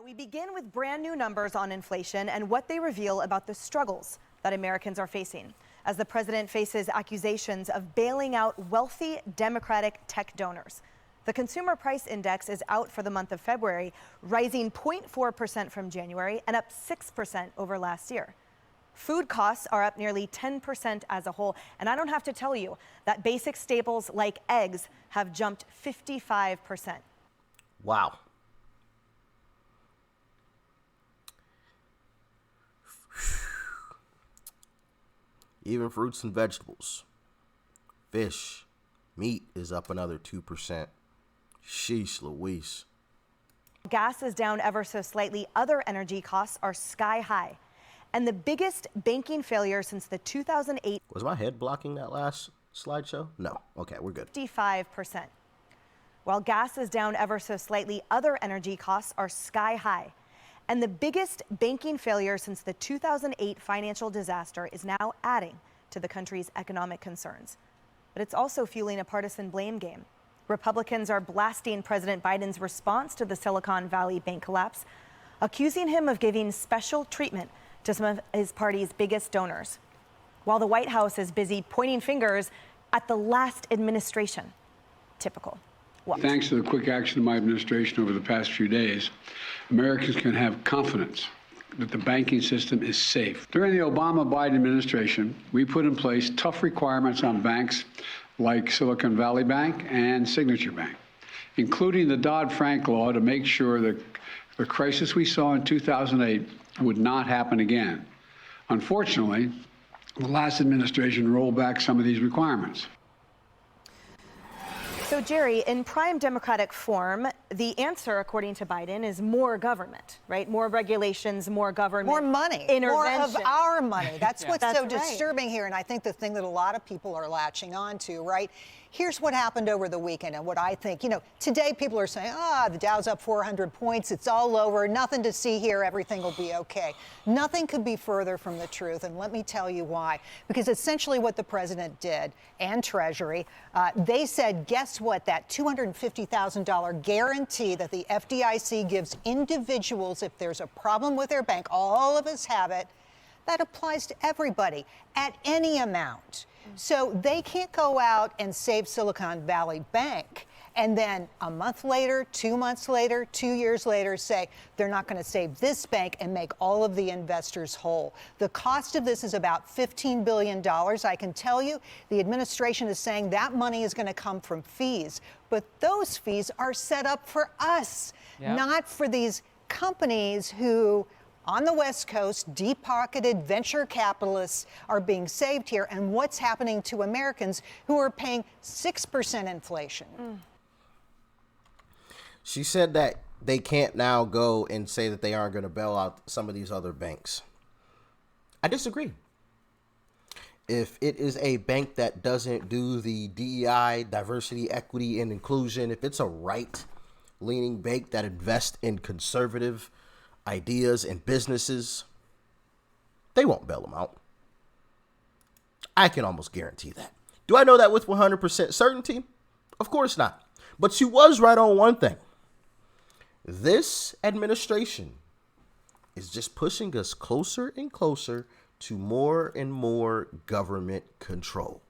We begin with brand new numbers on inflation and what they reveal about the struggles that Americans are facing as the president faces accusations of bailing out wealthy Democratic tech donors. The Consumer Price Index is out for the month of February, rising 0.4% from January and up 6% over last year. Food costs are up nearly 10% as a whole, and I don't have to tell you that basic staples like eggs have jumped 55%. Wow. Even fruits and vegetables, fish, meat is up another 2%. Sheesh Louise. Gas is down ever so slightly. Other energy costs are sky high. And the biggest banking failure since the 2008. Was my head blocking that last slideshow? No. Okay, we're good. 55%. While gas is down ever so slightly, other energy costs are sky high. And the biggest banking failure since the 2008 financial disaster is now adding to the country's economic concerns. But it's also fueling a partisan blame game. Republicans are blasting President Biden's response to the Silicon Valley bank collapse, accusing him of giving special treatment to some of his party's biggest donors, while the White House is busy pointing fingers at the last administration. Typical. Thanks to the quick action of my administration over the past few days, Americans can have confidence that the banking system is safe. During the Obama-Biden administration, we put in place tough requirements on banks like Silicon Valley Bank and Signature Bank, including the Dodd-Frank law to make sure that the crisis we saw in 2008 would not happen again. Unfortunately, the last administration rolled back some of these requirements. So, Jerry, in prime Democratic form, the answer, according to Biden, is more government, right? More regulations, more government. More money. More of our money. That's what's so disturbing here. And I think the thing that a lot of people are latching on to, right? Here's what happened over the weekend and what I think, today people are saying, the Dow's up 400 points. It's all over. Nothing to see here. Everything will be okay. Nothing could be further from the truth. And let me tell you why. Because essentially what the president did and Treasury, they said, guess what? That $250,000 guarantee that the FDIC gives individuals if there's a problem with their bank, all of us have it, that applies to everybody at any amount. So they can't go out and save Silicon Valley Bank and then a month later, 2 months later, 2 years later say they're not going to save this bank and make all of the investors whole. The cost of this is about $15 billion. I can tell you the administration is saying that money is going to come from fees, but those fees are set up for us, not for these companies who on the West Coast, deep-pocketed venture capitalists are being saved here. And what's happening to Americans who are paying 6% inflation? She said that they can't now go and say that they aren't going to bail out some of these other banks. I disagree. If it is a bank that doesn't do the DEI, diversity, equity, and inclusion, if it's a right-leaning bank that invests in conservative ideas and businesses, they won't bail them out. I can almost guarantee that. Do I know that with 100% certainty? Of course not. But she was right on one thing. This administration is just pushing us closer and closer to more and more government control.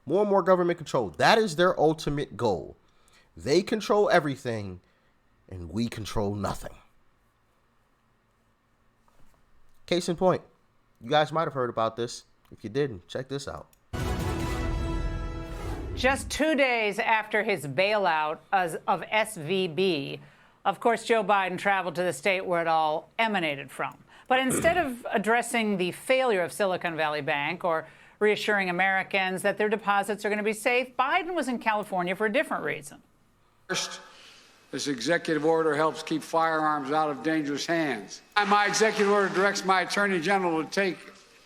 More and more government control. That is their ultimate goal. They control everything, and we control nothing. Case in point, you guys might have heard about this. If you didn't, check this out. Just 2 days after his bailout of SVB, of course, Joe Biden traveled to the state where it all emanated from. But instead of addressing the failure of Silicon Valley Bank or reassuring Americans that their deposits are going to be safe, Biden was in California for a different reason. First, this executive order helps keep firearms out of dangerous hands. My executive order directs my Attorney General to take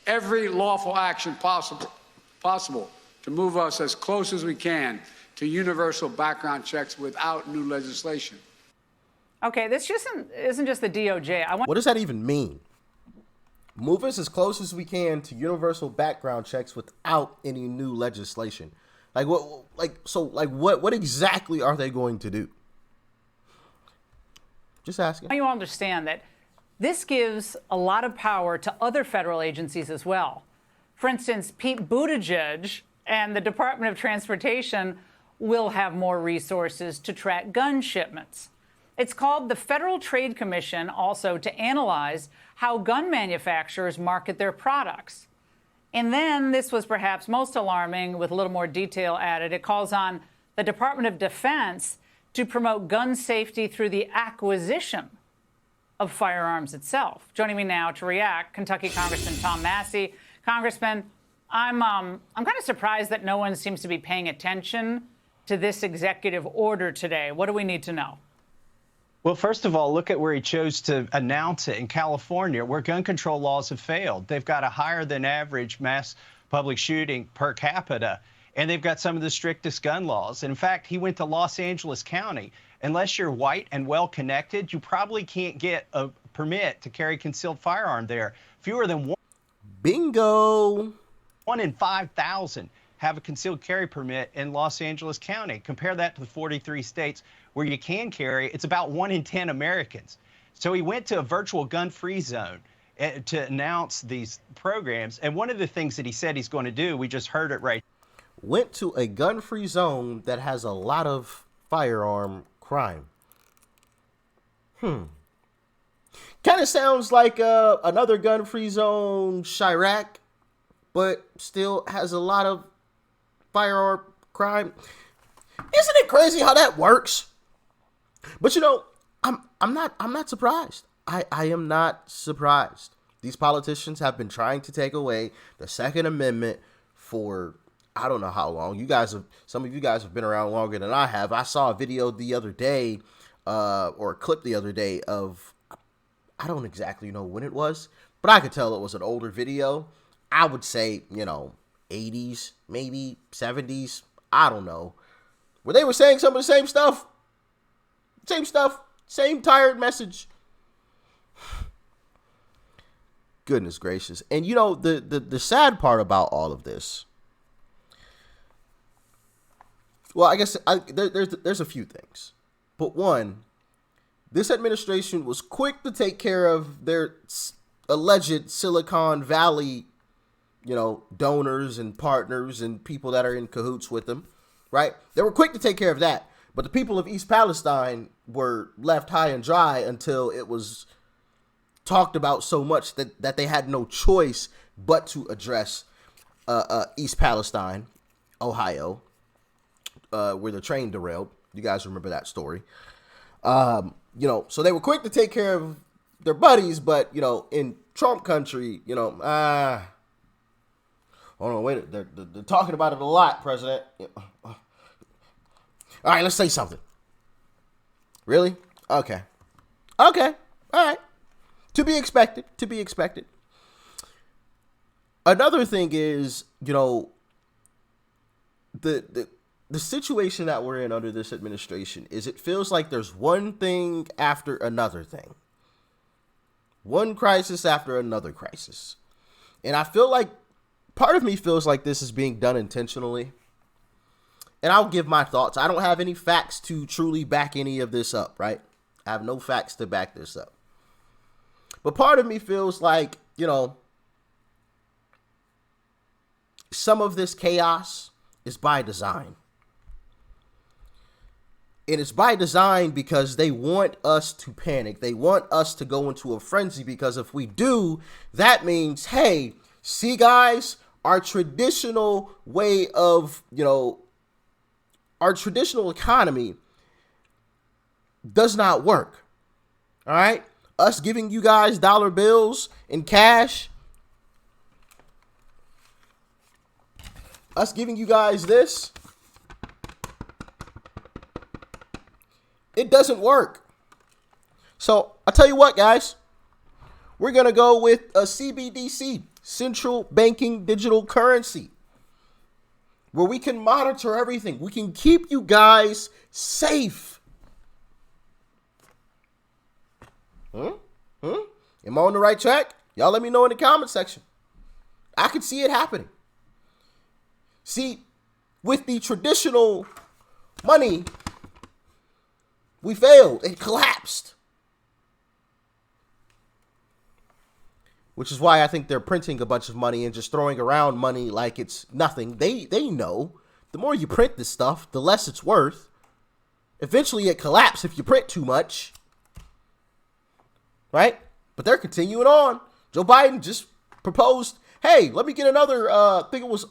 every lawful action possible to move us as close as we can to universal background checks without new legislation. Okay, this just isn't just the DOJ. What does that even mean? Move us as close as we can to universal background checks without any new legislation. What exactly are they going to do? Just asking. You understand that this gives a lot of power to other federal agencies as well. For instance, Pete Buttigieg and the Department of Transportation will have more resources to track gun shipments. It's called the Federal Trade Commission also to analyze how gun manufacturers market their products. And then this was perhaps most alarming with a little more detail added. It calls on the Department of Defense to promote gun safety through the acquisition of firearms itself. Joining me now to react, Kentucky Congressman Tom Massey. Congressman, I'm kind of surprised that no one seems to be paying attention to this executive order today. What do we need to know? Well, first of all, look at where he chose to announce it in California, where gun control laws have failed. They've got a higher than average mass public shooting per capita, and they've got some of the strictest gun laws. In fact, he went to Los Angeles County. Unless you're white and well connected, you probably can't get a permit to carry concealed firearm there. Fewer than Bingo. 1 in 5,000 have a concealed carry permit in Los Angeles County. Compare that to the 43 states where you can carry. It's about 1 in 10 Americans. So he went to a virtual gun-free zone to announce these programs. And one of the things that he said he's going to do, we just heard it right. Went to a gun-free zone that has a lot of firearm crime. Kind of sounds like another gun-free zone, Chirac, but still has a lot of firearm crime. Isn't it crazy how that works? But you know, I'm not surprised. I am not surprised. These politicians have been trying to take away the Second Amendment for I don't know how long. Some of you guys have been around longer than I have. I saw a video the other day, or a clip the other day of, I don't exactly know when it was, but I could tell it was an older video. I would say, 80s, maybe 70s. I don't know. Where they were saying some of the same stuff. Same tired message. Goodness gracious. And the sad part about all of this, well, I guess there's a few things. But one, this administration was quick to take care of their alleged Silicon Valley, donors and partners and people that are in cahoots with them, right? They were quick to take care of that. But the people of East Palestine were left high and dry until it was talked about so much that they had no choice but to address East Palestine, Ohio, where the train derailed. You guys remember that story. So they were quick to take care of their buddies, but, in Trump country, hold on, wait, they're talking about it a lot, President. All right, let's say something. Really? Okay. All right. To be expected. Another thing is, the situation that we're in under this administration is it feels like there's one thing after another thing. One crisis after another crisis. And I feel like part of me feels like this is being done intentionally. And I'll give my thoughts. I don't have any facts to truly back any of this up, right? I have no facts to back this up. But part of me feels like, some of this chaos is by design. And it's by design because they want us to panic. They want us to go into a frenzy because if we do, that means, hey, see guys, our traditional way of, our traditional economy does not work. All right? Us giving you guys dollar bills in cash, us giving you guys this, it doesn't work. So I'll tell you what, guys, we're going to go with a CBDC, central banking digital currency, where we can monitor everything. We can keep you guys safe. Am I on the right track? Y'all let me know in the comment section. I can see it happening. See, with the traditional money, we failed. It collapsed. which is why I think they're printing a bunch of money and just throwing around money like it's nothing. They know the more you print this stuff, the less it's worth. Eventually it collapses if you print too much. Right? But they're continuing on. Joe Biden just proposed, hey, let me get another, I think it was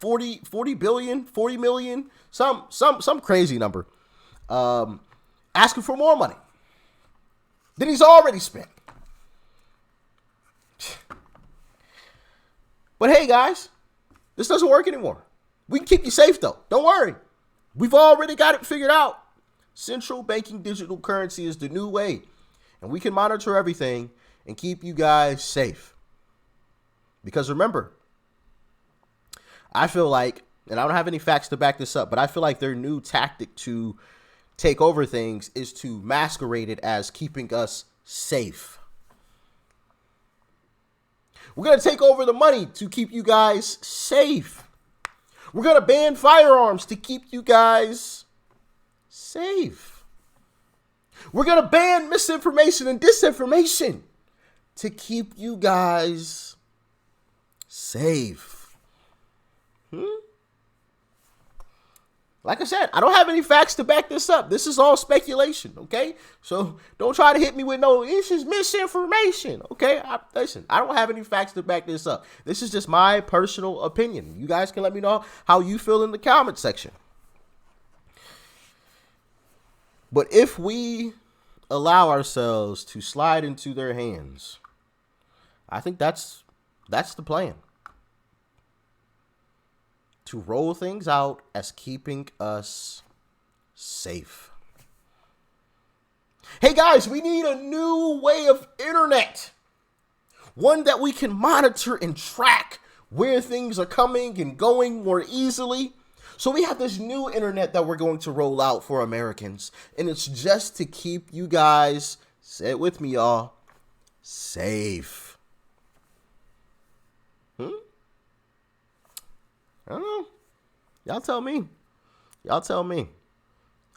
40 billion, 40 million, some crazy number. Asking for more money than he's already spent. But hey, guys, this doesn't work anymore. We can keep you safe, though. Don't worry. We've already got it figured out. Central banking digital currency is the new way, and we can monitor everything and keep you guys safe. Because remember, I feel like, and I don't have any facts to back this up, but I feel like their new tactic to take over things is to masquerade it as keeping us safe. We're going to take over the money to keep you guys safe. We're going to ban firearms to keep you guys safe. We're going to ban misinformation and disinformation to keep you guys safe. Like I said, I don't have any facts to back this up. This is all speculation, okay? So don't try to hit me with no, this is misinformation, okay? Listen, I don't have any facts to back this up. This is just my personal opinion. You guys can let me know how you feel in the comment section. But if we allow ourselves to slide into their hands, I think that's the plan. To roll things out as keeping us safe. Hey guys, we need a new way of internet. One that we can monitor and track where things are coming and going more easily. So we have this new internet that we're going to roll out for Americans. And it's just to keep you guys, say it with me y'all, safe. I don't know. Y'all tell me. Y'all tell me.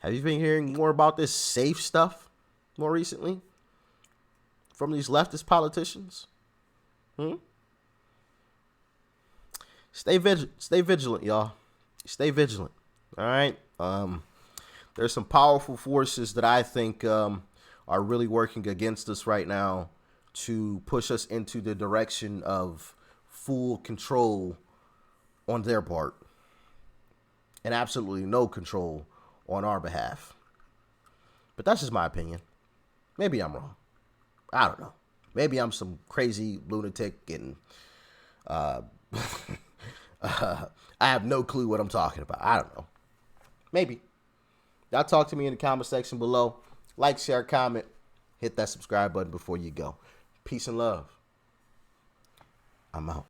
Have you been hearing more about this safe stuff more recently from these leftist politicians? Stay vigilant, y'all. Stay vigilant. All right. There's some powerful forces that I think are really working against us right now to push us into the direction of full control on their part and absolutely no control on our behalf. But that's just my opinion. Maybe I'm wrong. I don't know. Maybe I'm some crazy lunatic and I have no clue what I'm talking about. I don't know. Maybe. Y'all talk to me in the comment section below. Like, share, comment, hit that subscribe button before you go. Peace and love. I'm out.